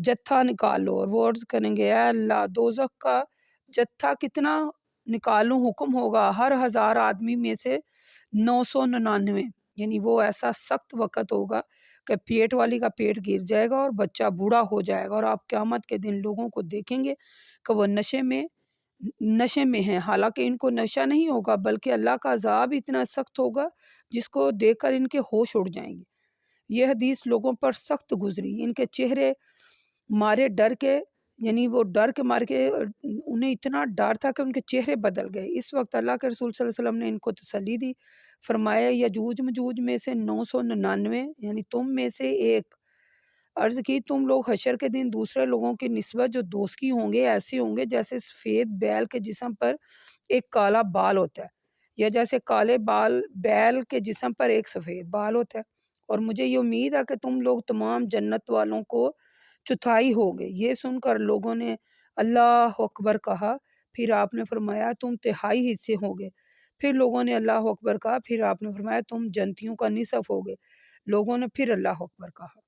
جتھا نکالو، اور وہ عرض کریں گے اے اللہ دوزخ کا جتھا کتنا نکالوں، حکم ہوگا ہر 1000 آدمی میں سے 999، یعنی وہ ایسا سخت وقت ہوگا کہ پیٹ والی کا پیٹ گر جائے گا اور بچہ بوڑھا ہو جائے گا، اور آپ قیامت کے دن لوگوں کو دیکھیں گے کہ وہ نشے میں ہیں، حالانکہ ان کو نشہ نہیں ہوگا، بلکہ اللہ کا عذاب اتنا سخت ہوگا جس کو دیکھ کر ان کے ہوش اڑ جائیں گے۔ یہ حدیث لوگوں پر سخت گزری، ان کے چہرے مارے ڈر کے، یعنی وہ ڈر کے مار کے انہیں اتنا ڈر تھا کہ ان کے چہرے بدل گئے۔ اس وقت اللہ کے رسول صلی اللہ علیہ وسلم نے ان کو تسلی دی، فرمایا یجوج مجوج میں سے 999، یعنی تم میں سے ایک۔ عرض کی تم لوگ حشر کے دن دوسرے لوگوں کی نسبت جو دوستی ہوں گے ایسے ہوں گے جیسے سفید بیل کے جسم پر ایک کالا بال ہوتا ہے، یا جیسے کالے بیل کے جسم پر ایک سفید بال ہوتا ہے، اور مجھے یہ امید ہے کہ تم لوگ تمام جنت والوں کو چوتھائی ہوگے۔ یہ سن کر لوگوں نے اللہ اکبر کہا، پھر آپ نے فرمایا تم تہائی حصے ہوگے۔ پھر لوگوں نے اللہ اکبر کہا، پھر آپ نے فرمایا تم جنتیوں کا نصف ہوگے۔ لوگوں نے پھر اللہ اکبر کہا۔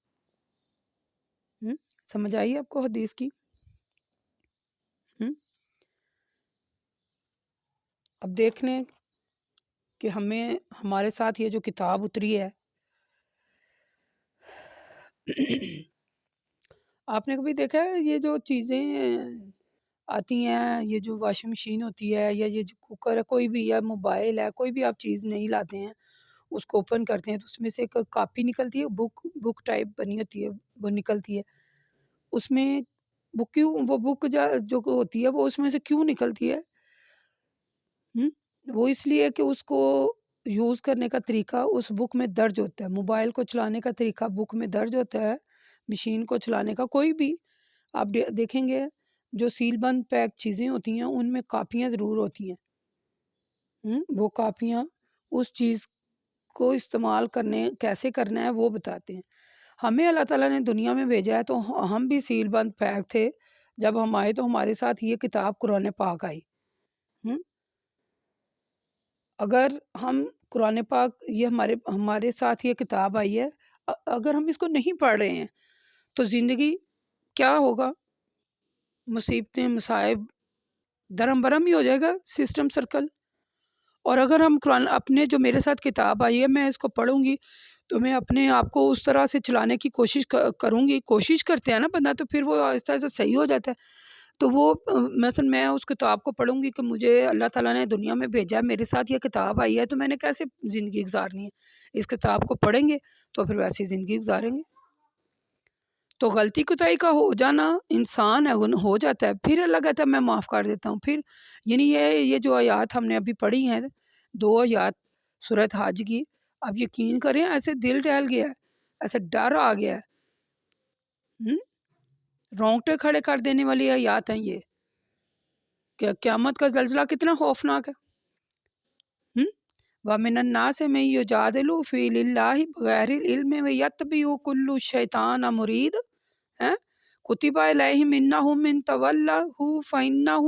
سمجھ آئی آپ کو حدیث کی؟ اب دیکھ لیں کہ ہمارے ساتھ یہ جو کتاب اتری ہے، آپ نے کبھی دیکھا ہے یہ جو چیزیں آتی ہیں، یہ جو واشنگ مشین ہوتی ہے، یا یہ جو کوکر ہے، کوئی بھی، یا موبائل ہے، کوئی بھی آپ چیز نہیں لاتے ہیں، اس کو اوپن کرتے ہیں تو اس میں سے ایک کاپی نکلتی ہے، بک ٹائپ بنی ہوتی ہے، وہ نکلتی ہے، اس میں وہ بک جو ہوتی ہے وہ اس میں سے کیوں نکلتی ہے؟ وہ اس لیے کہ اس کو یوز کرنے کا طریقہ اس بک میں درج ہوتا ہے، موبائل کو چلانے کا طریقہ بک میں درج ہوتا ہے، مشین کو چلانے کا کوئی بھی آپ دیکھیں گے جو سیل بند پیک چیزیں ہوتی ہیں ان میں کاپیاں ضرور ہوتی ہیں، وہ کاپیاں اس چیز کو استعمال کیسے کرنا ہے وہ بتاتے ہیں۔ ہمیں اللہ تعالیٰ نے دنیا میں بھیجا ہے تو ہم بھی سیل بند پیک تھے، جب ہم آئے تو ہمارے ساتھ یہ کتاب قرآن پاک آئی۔ اگر ہم قرآن پاک یہ ہمارے ساتھ یہ کتاب آئی ہے، اگر ہم اس کو نہیں پڑھ رہے ہیں تو زندگی کیا ہوگا؟ مصیبتیں، مصائب، درم برم ہی ہو جائے گا سسٹم سرکل۔ اور اگر ہم قرآن اپنے جو میرے ساتھ کتاب آئی ہے میں اس کو پڑھوں گی تو میں اپنے آپ کو اس طرح سے چلانے کی کوشش کروں گی، کوشش کرتے ہیں نا بندہ، تو پھر وہ آہستہ آہستہ صحیح ہو جاتا ہے۔ تو وہ مثلا میں اس کتاب کو پڑھوں گی کہ مجھے اللہ تعالیٰ نے دنیا میں بھیجا ہے، میرے ساتھ یہ کتاب آئی ہے، تو میں نے کیسے زندگی گزارنی ہے، اس کتاب کو پڑھیں گے تو پھر ویسی زندگی گزاریں گے۔ تو غلطی کوتاہی کا ہو جانا انسان ہے، ہو جاتا ہے، پھر اللہ کہتا ہے میں معاف کر دیتا ہوں۔ پھر یعنی یہ جو آیات ہم نے ابھی پڑھی ہیں، 2 آیات سورۃ حج کی، اب یقین کریں ایسے دل ڈہل گیا ہے، ایسے ڈر آ گیا ہے، رونگٹے کھڑے کر دینے والی آیات ہیں یہ، کہ قیامت کا زلزلہ کتنا خوفناک ہے۔ وَمِنَ النَّاسِ مَن يُجَادِلُ فِي اللَّهِ بِغَيْرِ الْعِلْمِ وَيَتَّبِعُ كُلَّ شَيْطَانٍ مُرِيدٍ كُتِبَ عَلَيْهِمْ إِنَّهُ مِن تَوَلَّهُ فَإِنَّهُ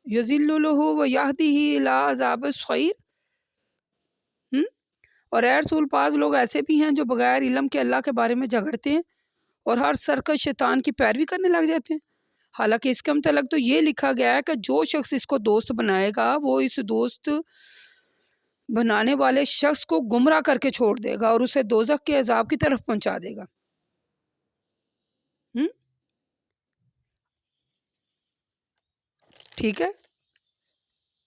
يُضِلُّ لَهُ وَيَهْدِيهِ إِلَىٰ عَذَابِ السَّعِيرِ۔ اور اے رسول بعض لوگ ایسے بھی ہیں جو بغیر علم کے اللہ کے بارے میں جھگڑتے ہیں اور ہر سرکش شیطان کی پیروی کرنے لگ جاتے ہیں، حالانکہ اس کے متعلق تو یہ لکھا گیا ہے کہ جو شخص اس کو دوست بنائے گا وہ اس دوست بنانے والے شخص کو گمراہ کر کے چھوڑ دے گا اور اسے دوزخ کے عذاب کی طرف پہنچا دے گا۔ ٹھیک ہے،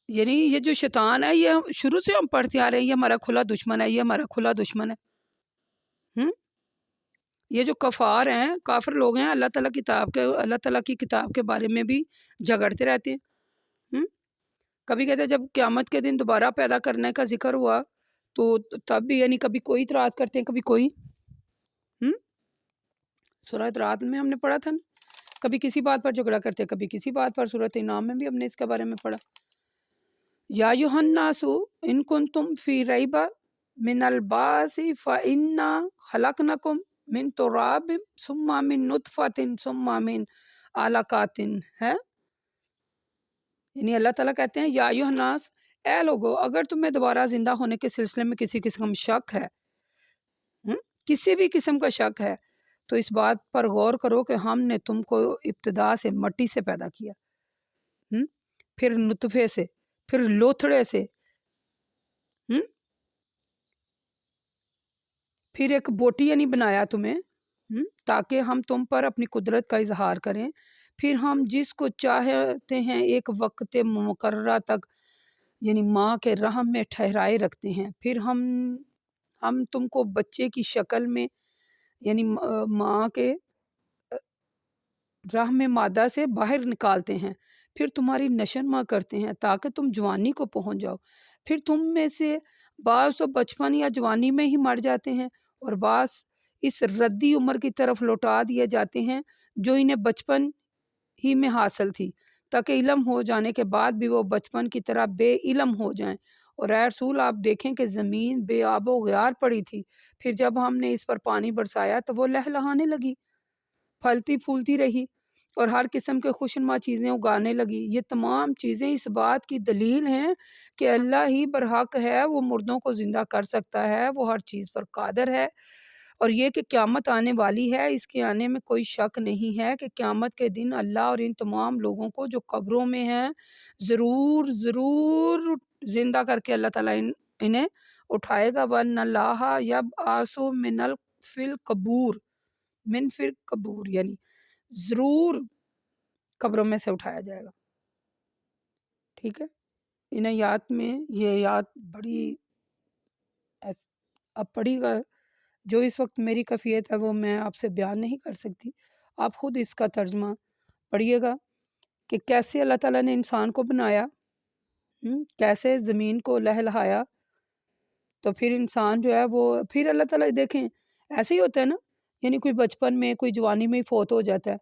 یعنی یہ جو شیطان ہے یہ شروع سے ہم پڑھتے آ رہے ہیں، یہ ہمارا کھلا دشمن ہے، یہ ہمارا کھلا دشمن ہے۔ یہ جو کفار ہیں، کافر لوگ ہیں، اللہ تعالیٰ کی کتاب کے بارے میں بھی جھگڑتے رہتے ہیں۔ کبھی کہتے ہیں جب قیامت کے دن دوبارہ پیدا کرنے کا ذکر ہوا تو تب بھی یعنی کبھی کوئی اعتراض کرتے ہیں، کبھی کوئی۔ سورۃ رات میں ہم نے پڑھا تھا نا، کبھی کسی بات پر جھگڑا کرتے ہیں، کبھی کسی بات پر۔ سورۃ انعام میں بھی ہم نے اس کے بارے میں پڑھا، یا ایھا الناس ان کنتم فی ریب من البعث فانا خلقناکم من تراب ثم من نطفۃ ثم من علقۃ ہے، یعنی اللہ تعالیٰ کہتے ہیں یا ایھا الناس، اے لوگو، اگر تمہیں دوبارہ زندہ ہونے کے سلسلے میں کسی قسم شک ہے، کسی بھی قسم کا شک ہے، تو اس بات پر غور کرو کہ ہم نے تم کو ابتدا سے مٹی سے پیدا کیا، پھر نطفے سے، پھر لوتھڑے سے، پھر ایک بوٹی یعنی بنایا تمہیں، تاکہ ہم تم پر اپنی قدرت کا اظہار کریں، پھر ہم جس کو چاہتے ہیں ایک وقت مقررہ تک یعنی ماں کے رحم میں ٹھہرائے رکھتے ہیں، پھر ہم تم کو بچے کی شکل میں یعنی ماں کے رحم مادہ سے باہر نکالتے ہیں، پھر تمہاری نشوونما کرتے ہیں تاکہ تم جوانی کو پہنچ جاؤ، پھر تم میں سے بعض تو بچپن یا جوانی میں ہی مر جاتے ہیں اور بعض اس ردی عمر کی طرف لوٹا دیے جاتے ہیں جو انہیں بچپن ہی میں حاصل تھی، تاکہ علم ہو جانے کے بعد بھی وہ بچپن کی طرح بے علم ہو جائیں۔ اور اے رسول آپ دیکھیں کہ زمین بے آب و غیار پڑی تھی، پھر جب ہم نے اس پر پانی برسایا تو وہ لہلہانے لگی، پھلتی پھولتی رہی اور ہر قسم کے خوشنما چیزیں اگانے لگی۔ یہ تمام چیزیں اس بات کی دلیل ہیں کہ اللہ ہی برحق ہے، وہ مردوں کو زندہ کر سکتا ہے، وہ ہر چیز پر قادر ہے، اور یہ کہ قیامت آنے والی ہے، اس کے آنے میں کوئی شک نہیں ہے کہ قیامت کے دن اللہ اور ان تمام لوگوں کو جو قبروں میں ہیں ضرور ضرور زندہ کر کے اللہ تعالیٰ انہیں اٹھائے گا۔ وَأَنَّ اللَّهَ يَبْعَثُ مِنَ فِي الْقُبُورِ یعنی ضرور قبروں میں سے اٹھایا جائے گا۔ ٹھیک ہے، ان آیات میں یہ آیات بڑی اب پڑھی گا، جو اس وقت میری کیفیت ہے وہ میں آپ سے بیان نہیں کر سکتی، آپ خود اس کا ترجمہ پڑھیے گا کہ کیسے اللہ تعالیٰ نے انسان کو بنایا، کیسے زمین کو لہلہایا، تو پھر انسان جو ہے وہ پھر اللہ تعالیٰ دیکھیں ایسے ہی ہوتا ہے نا، یعنی کوئی بچپن میں کوئی جوانی میں ہی فوت ہو جاتا ہے،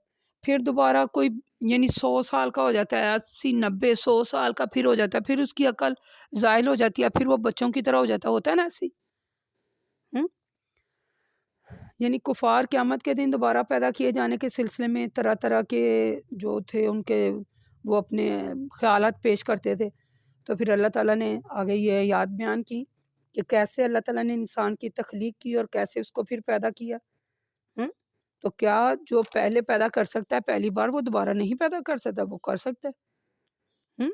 پھر دوبارہ کوئی یعنی 100 سال کا ہو جاتا ہے، 80 90 100 سال کا پھر ہو جاتا ہے، پھر اس کی عقل زائل ہو جاتی ہے، پھر وہ بچوں کی طرح ہو جاتا ہے، ہوتا ہے نا ایسے ہی۔ یعنی کفار قیامت کے دن دوبارہ پیدا کیے جانے کے سلسلے میں طرح طرح کے جو تھے ان کے وہ اپنے خیالات پیش کرتے تھے، تو پھر اللہ تعالیٰ نے آگے یہ یاد بیان کی کہ کیسے اللہ تعالیٰ نے انسان کی تخلیق کی اور کیسے اس کو پھر پیدا کیا۔ تو کیا جو پہلے پیدا کر سکتا ہے پہلی بار وہ دوبارہ نہیں پیدا کر سکتا؟ وہ کر سکتا ہے۔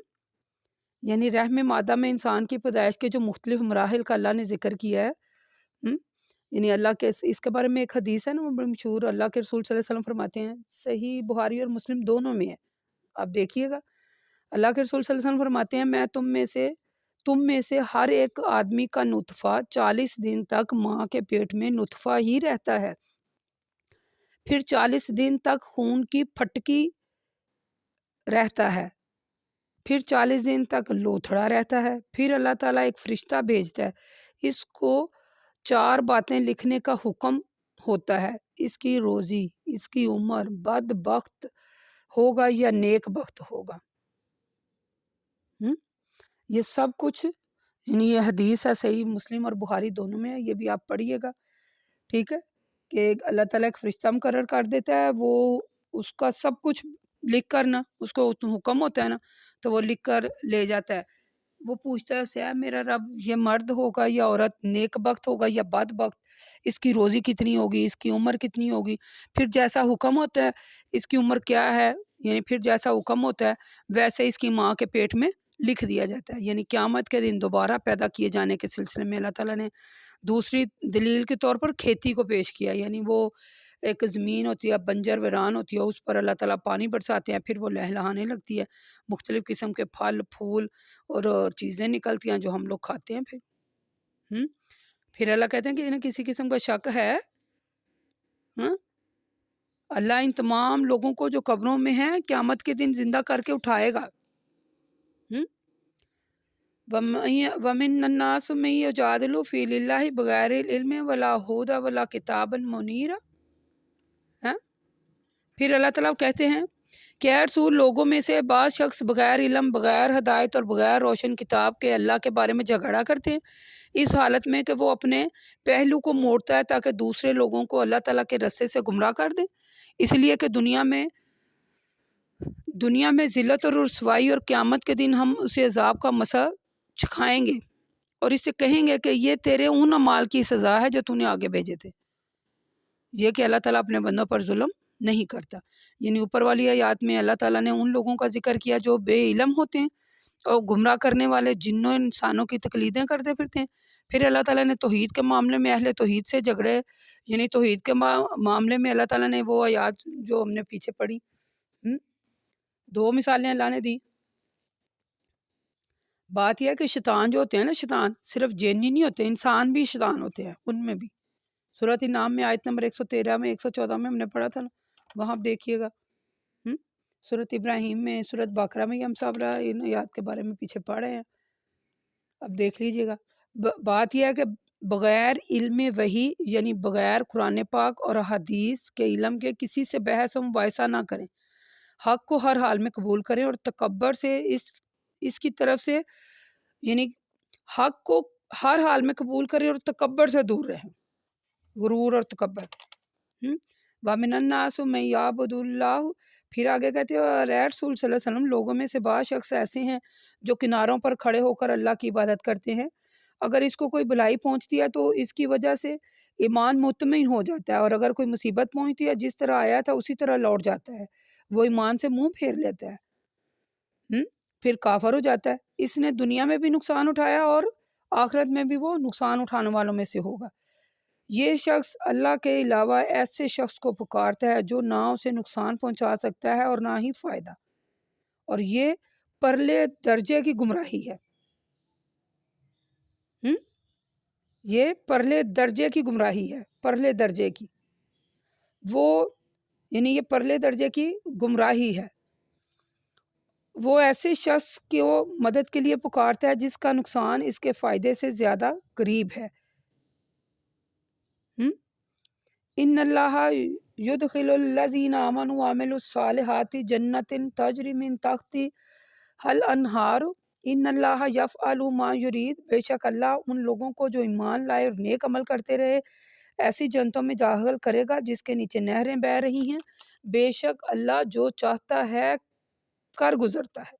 یعنی رحم مادہ میں انسان کی پیدائش کے جو مختلف مراحل کا اللہ نے ذکر کیا ہے، یعنی اللہ کے اس کے بارے میں ایک حدیث ہے نا، وہ بڑی مشہور، اللہ کے رسول صلی اللہ علیہ وسلم فرماتے ہیں، صحیح بخاری اور مسلم دونوں میں ہے، آپ دیکھیے گا، اللہ کے رسول صلی اللہ علیہ وسلم فرماتے ہیں، میں تم میں سے ہر ایک آدمی کا نطفہ 40 دن تک ماں کے پیٹ میں نطفہ ہی رہتا ہے، پھر 40 دن تک خون کی پھٹکی رہتا ہے، پھر 40 دن تک لوتھڑا رہتا ہے، پھر اللہ تعالیٰ ایک فرشتہ بھیجتا ہے، اس کو 4 باتیں لکھنے کا حکم ہوتا ہے، اس کی روزی، اس کی عمر، بدبخت ہوگا یا نیک بخت ہوگا۔ یہ سب کچھ یعنی یہ حدیث ہے، صحیح مسلم اور بخاری دونوں میں ہے، یہ بھی آپ پڑھیے گا، ٹھیک ہے، کہ اللہ تعالیٰ ایک فرشتہ مقرر کر دیتا ہے، وہ اس کا سب کچھ لکھ کر نا، اس کو حکم ہوتا ہے نا، تو وہ لکھ کر لے جاتا ہے، وہ پوچھتا ہے اسے، میرا رب یہ مرد ہوگا یا عورت، نیک بخت ہوگا یا بد بخت، اس کی روزی کتنی ہوگی، اس کی عمر کتنی ہوگی، پھر جیسا حکم ہوتا ہے اس کی عمر کیا ہے، یعنی پھر جیسا حکم ہوتا ہے ویسے اس کی ماں کے پیٹ میں لکھ دیا جاتا ہے۔ یعنی قیامت کے دن دوبارہ پیدا کیے جانے کے سلسلے میں اللہ تعالیٰ نے دوسری دلیل کے طور پر کھیتی کو پیش کیا، یعنی وہ ایک زمین ہوتی ہے بنجر ویران ہوتی ہے، اس پر اللہ تعالیٰ پانی برساتے ہیں، پھر وہ لہلہانے لگتی ہے، مختلف قسم کے پھل پھول اور چیزیں نکلتی ہیں جو ہم لوگ کھاتے ہیں، پھر اللہ کہتے ہیں کہ انہیں کسی قسم کا شک ہے، اللہ ان تمام لوگوں کو جو قبروں میں ہیں قیامت کے دن زندہ کر کے اٹھائے گا۔ وَمِنَ النَّاسِ مَن يُجَادِلُ فِي اللَّهِ بِغَيْرِ عِلْمٍ وَلَا هُدًى وَلَا كِتَابٍ مُنِيرٍ۔ پھر اللہ تعالیٰ کہتے ہیں کہ اے رسول، لوگوں میں سے بعض شخص بغیر علم، بغیر ہدایت اور بغیر روشن کتاب کے اللہ کے بارے میں جھگڑا کرتے ہیں، اس حالت میں کہ وہ اپنے پہلو کو موڑتا ہے تاکہ دوسرے لوگوں کو اللہ تعالیٰ کے رستے سے گمراہ کر دیں، اس لیے کہ دنیا میں ذلت اور رسوائی، اور قیامت کے دن ہم اسے عذاب کا مزہ چکھائیں گے اور اس سے کہیں گے کہ یہ تیرے ان اعمال کی سزا ہے جو تو نے آگے بھیجے تھے۔ یہ کہ اللہ تعالیٰ اپنے بندوں پر ظلم نہیں کرتا۔ یعنی اوپر والی آیات میں اللہ تعالیٰ نے ان لوگوں کا ذکر کیا جو بے علم ہوتے ہیں اور گمراہ کرنے والے جنوں انسانوں کی تقلیدیں کرتے پھرتے ہیں۔ پھر اللہ تعالیٰ نے توحید کے معاملے میں اہل توحید سے جھگڑے، یعنی توحید کے معاملے میں اللہ تعالیٰ نے وہ آیات جو ہم نے پیچھے پڑھی، 2 مثالیں اللہ نے دی۔ بات یہ ہے کہ شیطان جو ہوتے ہیں نا، شیطان صرف جینی نہیں ہوتے، انسان بھی شیطان ہوتے ہیں، ان میں بھی۔ سورۃ انعام میں آیت نمبر 113 میں 114 میں ہم نے پڑھا تھا نا، وہاں آپ دیکھیے گا۔ سورۃ ابراہیم میں، سورۃ بقرہ میں، ہم سب ان آیات کے بارے میں پیچھے پڑھ رہے ہیں، اب دیکھ لیجئے گا۔ بات یہ ہے کہ بغیر علم وحی، یعنی بغیر قرآن پاک اور حدیث کے علم کے کسی سے بحث و مباحثہ نہ کریں، حق کو ہر حال میں قبول کریں اور تکبر سے اس کی طرف سے، یعنی حق کو ہر حال میں قبول کریں اور تکبر سے دور رہیں، غرور اور تکبر۔ وَمِنَ النَّاسِ مَن يَعْبُدُ اللَّهُ، پھر آگے کہتے ہیں اور اے رسول صلی اللہ علیہ وسلم، لوگوں میں سے بعض شخص ایسے ہیں جو کناروں پر کھڑے ہو کر اللہ کی عبادت کرتے ہیں، اگر اس کو کوئی بھلائی پہنچتی ہے تو اس کی وجہ سے ایمان مطمئن ہو جاتا ہے، اور اگر کوئی مصیبت پہنچتی ہے جس طرح آیا تھا اسی طرح لوٹ جاتا ہے، وہ ایمان سے منہ پھیر لیتا ہے، پھر کافر ہو جاتا ہے۔ اس نے دنیا میں بھی نقصان اٹھایا اور آخرت میں بھی وہ نقصان اٹھانے والوں میں سے ہوگا۔ یہ شخص اللہ کے علاوہ ایسے شخص کو پکارتا ہے جو نہ اسے نقصان پہنچا سکتا ہے اور نہ ہی فائدہ، اور یہ پرلے درجے کی گمراہی ہے۔ یہ پرلے درجے کی گمراہی ہے، پرلے درجے کی، وہ یعنی یہ پرلے درجے کی گمراہی ہے۔ وہ ایسے شخص کو مدد کے لیے پکارتا ہے جس کا نقصان اس کے فائدے سے زیادہ قریب ہے۔ ان اللہ یدخل الذین آمنوا وعملوا الصالحات جنات تجری من تحتها الانہار ان اللہ یفعل ما یرید، بے شک اللہ ان لوگوں کو جو ایمان لائے اور نیک عمل کرتے رہے ایسی جنتوں میں داخل کرے گا جس کے نیچے نہریں بہہ رہی ہیں، بے شک اللہ جو چاہتا ہے کر گزرتا ہے۔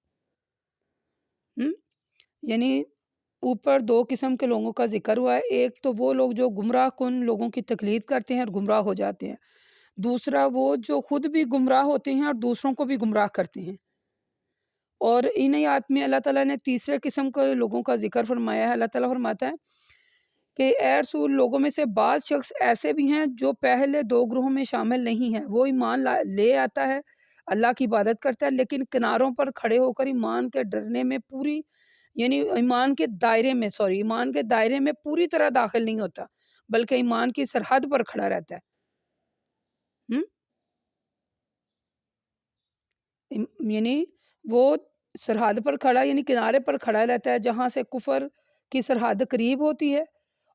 یعنی اوپر 2 قسم کے لوگوں کا ذکر ہوا ہے، ایک تو وہ لوگ جو گمراہ کن لوگوں کی تقلید کرتے ہیں اور گمراہ ہو جاتے ہیں، دوسرا وہ جو خود بھی گمراہ ہوتے ہیں اور دوسروں کو بھی گمراہ کرتے ہیں۔ اور ان آیات میں اللہ تعالیٰ نے تیسرے قسم کے لوگوں کا ذکر فرمایا ہے۔ اللہ تعالیٰ فرماتا ہے کہ اے رسول، لوگوں میں سے بعض شخص ایسے بھی ہیں جو پہلے 2 گروہوں میں شامل نہیں ہیں، وہ ایمان لے آتا ہے، اللہ کی عبادت کرتا ہے، لیکن کناروں پر کھڑے ہو کر ایمان کے ڈرنے میں پوری، یعنی ایمان کے دائرے میں پوری طرح داخل نہیں ہوتا، بلکہ ایمان کی سرحد پر کھڑا رہتا ہے۔ یعنی وہ سرحد پر کھڑا، یعنی کنارے پر کھڑا رہتا ہے جہاں سے کفر کی سرحد قریب ہوتی ہے،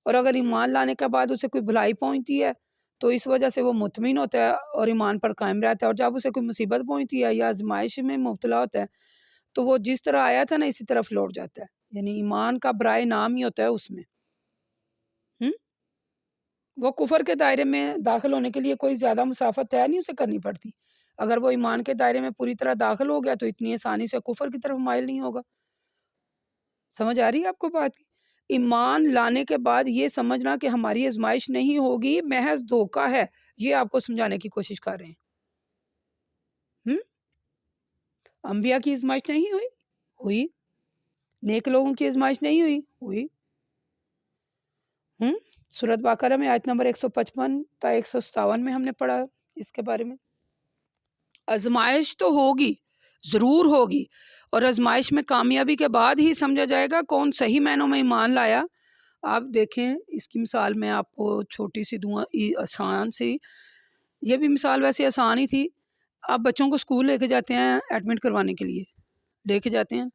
اور اگر ایمان لانے کے بعد اسے کوئی بھلائی پہنچتی ہے تو اس وجہ سے وہ مطمئن ہوتا ہے اور ایمان پر قائم رہتا ہے، اور جب اسے کوئی مصیبت پہنچتی ہے یا آزمائش میں مبتلا ہوتا ہے تو وہ جس طرح آیا تھا نا اسی طرف لوٹ جاتا ہے، یعنی ایمان کا برائے نام ہی ہوتا ہے اس میں۔ وہ کفر کے دائرے میں داخل ہونے کے لیے کوئی زیادہ مسافت طے نہیں اسے کرنی پڑتی، اگر وہ ایمان کے دائرے میں پوری طرح داخل ہو گیا تو اتنی آسانی سے کفر کی طرف مائل نہیں ہوگا۔ سمجھ آ رہی ہے آپ کو بات کی؟ ایمان لانے کے بعد یہ سمجھنا کہ ہماری آزمائش نہیں ہوگی محض دھوکہ ہے، یہ آپ کو سمجھانے کی کوشش کر رہے ہیں۔ انبیاء کی آزمائش نہیں ہوئی، نیک لوگوں کی آزمائش نہیں ہوئی۔ سورۃ بقرہ میں آیت نمبر 155 تا 157 میں ہم نے پڑھا اس کے بارے میں۔ آزمائش تو ہوگی، ضرور ہوگی، اور آزمائش میں کامیابی کے بعد ہی سمجھا جائے گا کون صحیح معنوں میں ایمان لایا۔ آپ دیکھیں اس کی مثال میں آپ کو چھوٹی سی دوں، آسان سی، یہ بھی مثال ویسے آسان ہی تھی۔ آپ بچوں کو اسکول لے کے جاتے ہیں ایڈمٹ کروانے کے لیے، لے کے جاتے ہیں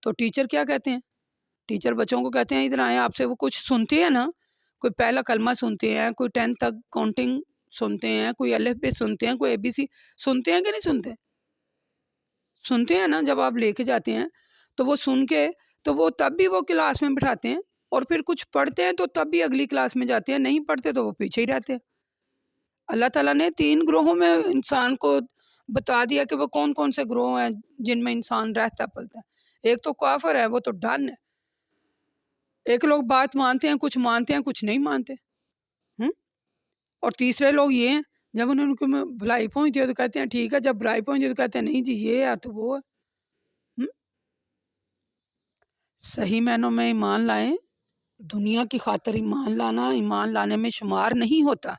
تو ٹیچر کیا کہتے ہیں؟ ٹیچر بچوں کو کہتے ہیں ادھر آئیں، آپ سے وہ کچھ سنتے ہیں نا، کوئی پہلا کلمہ سنتے ہیں، کوئی 10 تک کاؤنٹنگ سنتے ہیں، کوئی الف ب سنتے ہیں، کوئی ABC سنتے ہیں کہ نہیں سنتے؟ سنتے ہیں نا، جب آپ لے کے جاتے ہیں تو وہ سن کے تو وہ تب بھی وہ کلاس میں بٹھاتے ہیں، اور پھر کچھ پڑھتے ہیں تو تب بھی اگلی کلاس میں جاتے ہیں، نہیں پڑھتے تو وہ پیچھے ہی رہتے ہیں۔ اللہ تعالیٰ نے 3 گروہوں میں انسان کو بتا دیا کہ وہ کون کون سے گروہ ہیں جن میں انسان رہتا پلتا ہے۔ ایک تو کافر ہے، وہ تو ڈن ہے، ایک لوگ بات مانتے ہیں، کچھ نہیں مانتے۔ اور تیسرے لوگ یہ ہیں، جب ان کو بھلائی پہنچتی ہے تو کہتے ہیں ٹھیک ہے، جب برائی پہنچتی ہے تو کہتے ہیں نہیں جی یہ ہے تو وہ ہے۔ صحیح معنوں میں ایمان لائیں، دنیا کی خاطر ایمان لانا ایمان لانے میں شمار نہیں ہوتا۔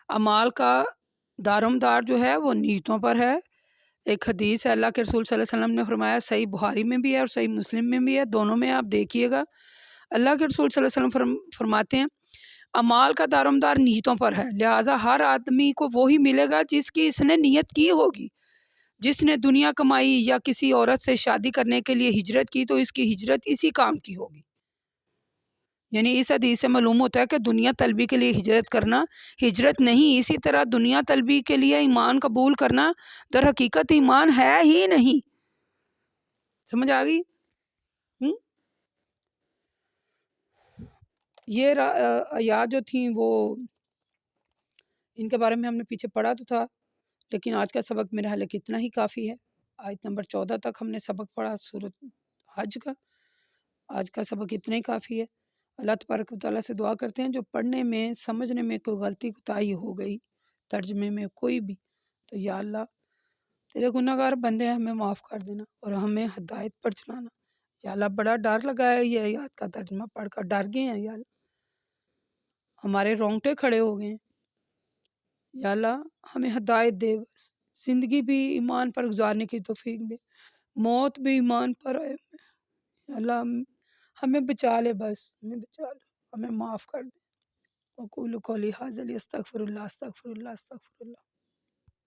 اعمال کا دارومدار جو ہے وہ نیتوں پر ہے۔ ایک حدیث ہے، اللہ کے رسول صلی اللہ علیہ وسلم نے فرمایا، صحیح بخاری میں بھی ہے اور صحیح مسلم میں بھی ہے، دونوں میں آپ دیکھیے گا، اللہ کے رسول صلی اللہ علیہ وسلم فرماتے ہیں اعمال کا دارومدار نیتوں پر ہے، لہٰذا ہر آدمی کو وہی ملے گا جس کی اس نے نیت کی ہوگی۔ جس نے دنیا کمائی یا کسی عورت سے شادی کرنے کے لیے ہجرت کی تو اس کی ہجرت اسی کام کی ہوگی۔ یعنی اس حدیث سے معلوم ہوتا ہے کہ دنیا طلبی کے لیے ہجرت کرنا ہجرت نہیں، اسی طرح دنیا طلبی کے لیے ایمان قبول کرنا در حقیقت ایمان ہے ہی نہیں۔ سمجھ آ گئی؟ یہ آیات جو تھیں وہ ان کے بارے میں ہم نے پیچھے پڑھا تو تھا، لیکن آج کا سبق میرا حال اتنا ہی کافی ہے۔ آیت نمبر 14 تک ہم نے سبق پڑھا سورۃ حج کا۔ آج کا سبق اتنا ہی کافی ہے۔ اللہ تبارک و تعالیٰ سے دعا کرتے ہیں جو پڑھنے میں سمجھنے میں کوئی غلطی کوتاہی ہو گئی، ترجمے میں کوئی بھی، تو یا اللہ تیرے گناہ گار بندے ہیں، ہمیں معاف کر دینا اور ہمیں ہدایت پر چلانا۔ یا اللہ بڑا ڈر لگا ہے یہ آیات کا ترجمہ پڑھ کر، ڈر گئے ہیں یا اللہ، ہمارے رونگٹے کھڑے ہو گئے ہیں۔ یا اللہ ہمیں ہدایت دے، بس زندگی بھی ایمان پر گزارنے کی توفیق دے، موت بھی ایمان پر آئے۔ یا اللہ ہمیں بچا لے، بس ہمیں بچا لے، ہمیں معاف کر دے۔ وقول قولی ھذا استغفر اللہ استغفر اللہ استغفر اللہ۔